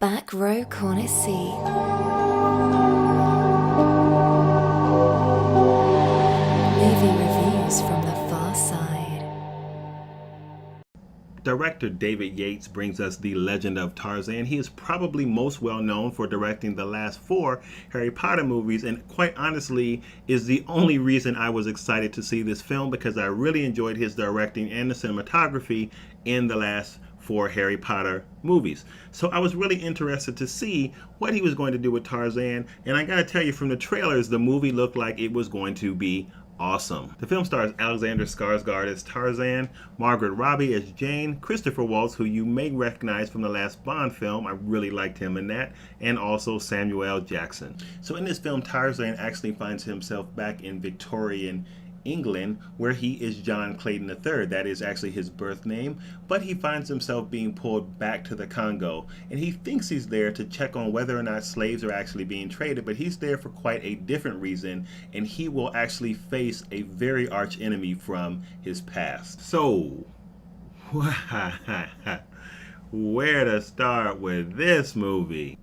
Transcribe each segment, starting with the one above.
Back row corner seat. Movie reviews from the far side. Director David Yates brings us The Legend of Tarzan. He is probably most well known for directing the last 4 Harry Potter movies, and quite honestly is the only reason I was excited to see this film, because I really enjoyed his directing and the cinematography in the last 4 Harry Potter movies. So I was really interested to see what he was going to do with Tarzan, and I gotta tell you, from the trailers, the movie looked like it was going to be awesome. The film stars Alexander Skarsgård as Tarzan, Margaret Robbie as Jane, Christopher Waltz, who you may recognize from the last Bond film, I really liked him in that, and also Samuel L. Jackson. So in this film, Tarzan actually finds himself back in Victorian England, where he is John Clayton III. That is actually his birth name, but he finds himself being pulled back to the Congo, and he thinks he's there to check on whether or not slaves are actually being traded, but he's there for quite a different reason, and he will actually face a very arch enemy from his past. So, where to start with this movie?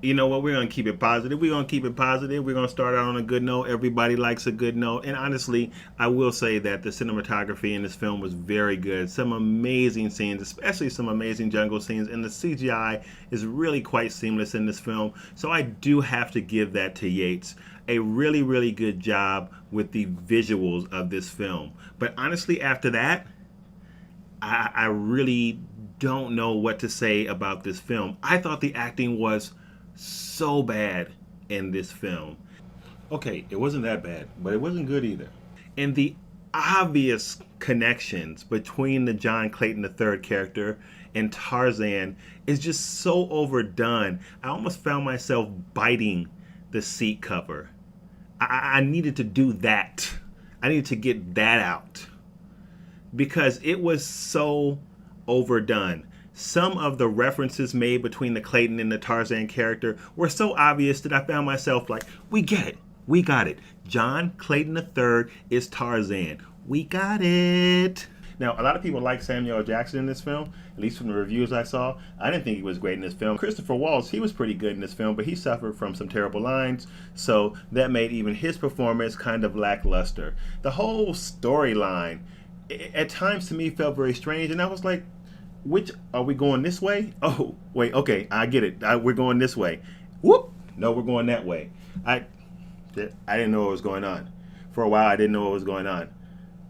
You know what? We're going to keep it positive. We're going to keep it positive. We're going to start out on a good note. Everybody likes a good note. And honestly, I will say that the cinematography in this film was very good. Some amazing scenes, especially some amazing jungle scenes. And the CGI is really quite seamless in this film. So I do have to give that to Yates. A really, really good job with the visuals of this film. But honestly, after that, I really don't know what to say about this film. I thought the acting was so bad in this film. Okay, it wasn't that bad, but it wasn't good either. And the obvious connections between the John Clayton III character and Tarzan is just so overdone. I almost found myself biting the seat cover. I needed to do that. I needed to get that out because it was so overdone. Some of the references made between the Clayton and the Tarzan character were so obvious that I found myself like, we get it. We got it. John Clayton III is Tarzan. We got it. Now, a lot of people like Samuel L. Jackson in this film, at least from the reviews I saw. I didn't think he was great in this film. Christopher Waltz, he was pretty good in this film, but he suffered from some terrible lines, so that made even his performance kind of lackluster. The whole storyline, at times to me, felt very strange, and I was like, which are we going this way? Oh, wait, okay, I get it. We're going this way. Whoop! No, we're going that way. I didn't know what was going on. For a while, I didn't know what was going on.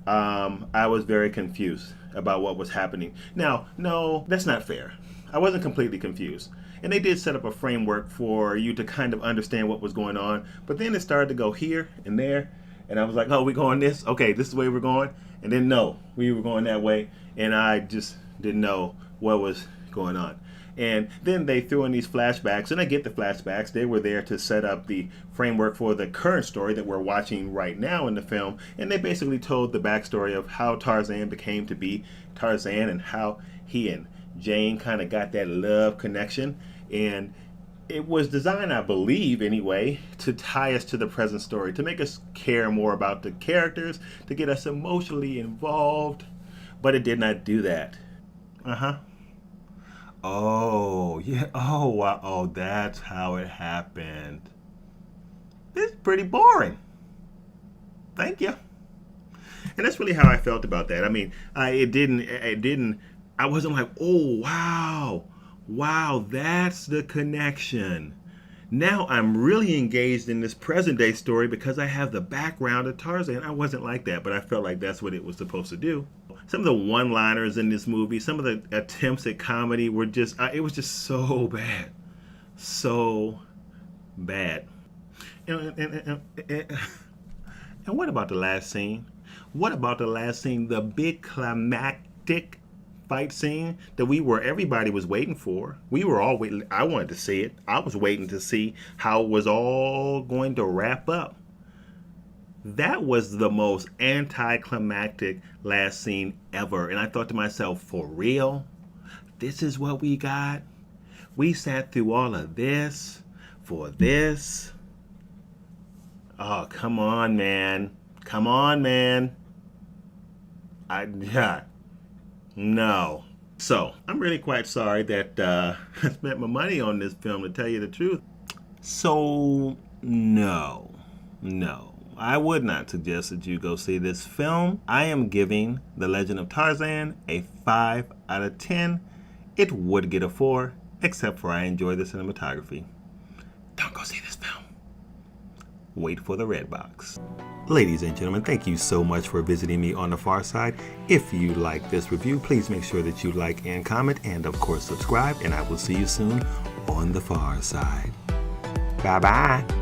I was very confused about what was happening. Now, no, that's not fair. I wasn't completely confused. And they did set up a framework for you to kind of understand what was going on. But then it started to go here and there. And I was like, oh, we're going this? Okay, this is the way we're going. And then no, we were going that way. And I just didn't know what was going on. And then they threw in these flashbacks, and I get the flashbacks. They were there to set up the framework for the current story that we're watching right now in the film. And they basically told the backstory of how Tarzan became to be Tarzan and how he and Jane kind of got that love connection. And it was designed, I believe anyway, to tie us to the present story, to make us care more about the characters, to get us emotionally involved. But it did not do that. Uh-huh. Oh, yeah. Oh, wow. Oh, that's how it happened. It's pretty boring. Thank you. And that's really how I felt about that. I mean, I wasn't like, oh, wow. Wow, that's the connection. Now I'm really engaged in this present day story because I have the background of Tarzan. I wasn't like that, but I felt like that's what it was supposed to do. Some of the one-liners in this movie, some of the attempts at comedy were just, it was just so bad. So bad. And what about the last scene? What about the last scene? The big climactic fight scene that everybody was waiting for. We were all waiting. I wanted to see it. I was waiting to see how it was all going to wrap up. That was the most anticlimactic last scene ever. And I thought to myself, for real? This is what we got? We sat through all of this for this? Oh, come on, man. Come on, man. No. So, I'm really quite sorry that I spent my money on this film, to tell you the truth. So, no. I would not suggest that you go see this film. I am giving The Legend of Tarzan a 5 out of 10. It would get a 4, except for I enjoy the cinematography. Don't go see this film. Wait for the red box. Ladies and gentlemen, thank you so much for visiting me on The Far Side. If you like this review, please make sure that you like and comment, and of course subscribe, and I will see you soon on The Far Side. Bye-bye.